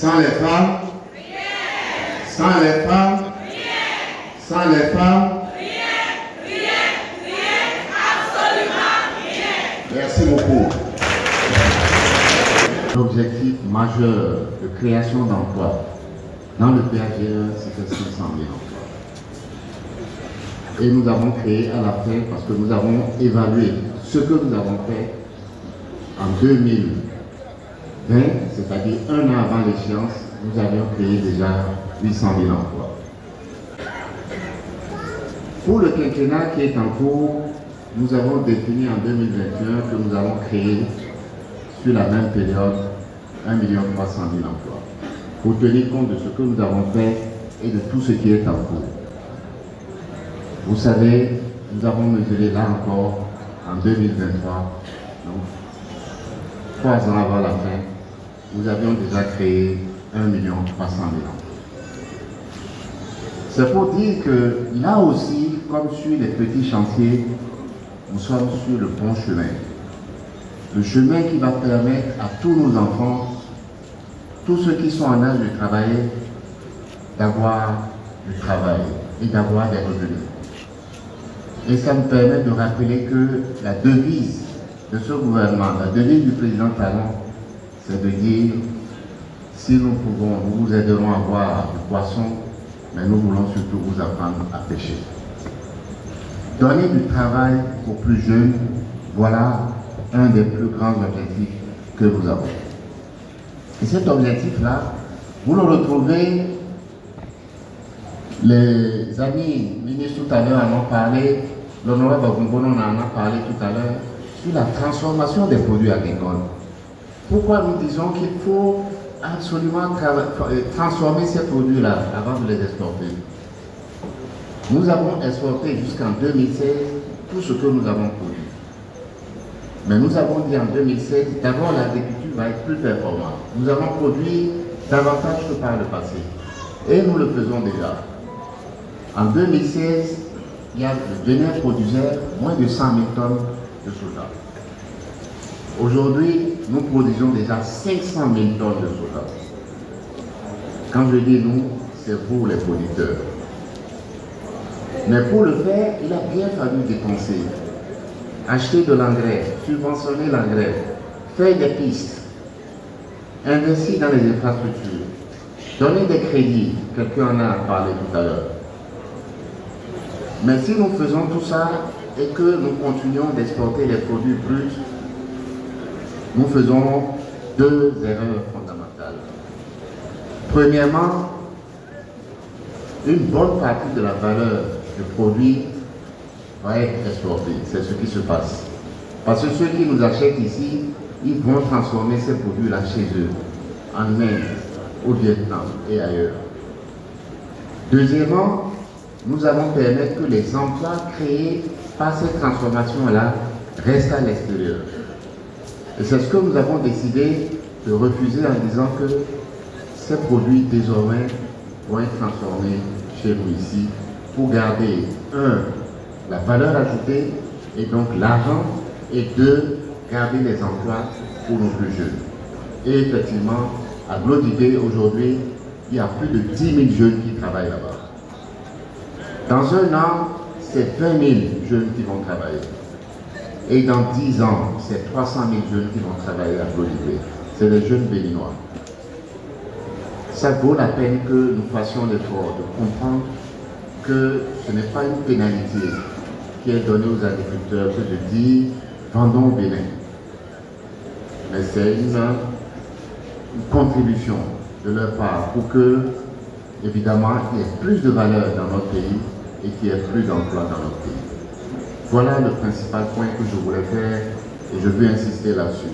Sans les femmes, sans les femmes, sans les femmes, merci beaucoup. L'objectif majeur de création d'emplois dans le PAGE, c'était 500 000 emplois. Et nous avons créé à la fin, parce que nous avons évalué ce que nous avons fait en 2020, c'est-à-dire un an avant l'échéance, nous avions créé déjà 800 000 emplois. Pour le quinquennat qui est en cours, nous avons défini en 2021 que nous allons créer sur la même période 1 300 000 emplois, pour tenir compte de ce que nous avons fait et de tout ce qui est en cours. Vous savez, nous avons mesuré là encore en 2023, donc 3 ans avant la fin, nous avions déjà créé 1 300 000 emplois. C'est pour dire que là aussi, comme sur les petits chantiers, nous sommes sur le bon chemin. Le chemin qui va permettre à tous nos enfants, tous ceux qui sont en âge de travailler, d'avoir du travail et d'avoir des revenus. Et ça me permet de rappeler que la devise de ce gouvernement, la devise du président Talon, c'est de dire, si nous pouvons, nous vous aiderons à avoir du poisson, mais nous voulons surtout vous apprendre à pêcher. Donner du travail aux plus jeunes, voilà un des plus grands objectifs que nous avons. Et cet objectif-là, vous le retrouvez, les amis ministres tout à l'heure en ont parlé, l'honorable Bagumbono en a parlé tout à l'heure, sur la transformation des produits agricoles. Pourquoi nous disons qu'il faut absolument transformer ces produits-là avant de les exporter? Nous avons exporté jusqu'en 2016 tout ce que nous avons produit. Mais nous avons dit en 2016, d'abord l'agriculture va être plus performante. Nous avons produit davantage que par le passé. Et nous le faisons déjà. En 2016, le Bénin produisait moins de 100 000 tonnes de soja. Aujourd'hui, nous produisons déjà 500 000 tonnes de soja. Quand je dis nous, c'est pour les producteurs. Mais pour le faire, il a bien fallu dépenser. Acheter de l'engrais, subventionner l'engrais, faire des pistes, investir dans les infrastructures, donner des crédits, quelqu'un en a parlé tout à l'heure. Mais si nous faisons tout ça et que nous continuons d'exporter les produits bruts, nous faisons 2 erreurs fondamentales. Premièrement, une bonne partie de la valeur du produit va être exportée. C'est ce qui se passe. Parce que ceux qui nous achètent ici, ils vont transformer ces produits-là chez eux, en Inde, au Vietnam et ailleurs. Deuxièmement, nous allons permettre que les emplois créés par cette transformation-là restent à l'extérieur. Et c'est ce que nous avons décidé de refuser en disant que ces produits désormais vont être transformés chez nous ici pour garder, la valeur ajoutée et donc l'argent, et 2, garder les emplois pour nos plus jeunes. Et effectivement, à Glodibé, aujourd'hui, il y a plus de 10 000 jeunes qui travaillent là-bas. Dans un an, c'est 20 000 jeunes qui vont travailler. Et dans 10 ans, c'est 300 000 jeunes qui vont travailler à Glodibé. C'est les jeunes béninois. Ça vaut la peine que nous fassions l'effort de comprendre que ce n'est pas une pénalité qui est donnée aux agriculteurs que de dire vendons au Bénin. Mais c'est une contribution de leur part pour que, évidemment, il y ait plus de valeur dans notre pays et qu'il y ait plus d'emplois dans notre pays. Voilà le principal point que je voulais faire et je veux insister là-dessus.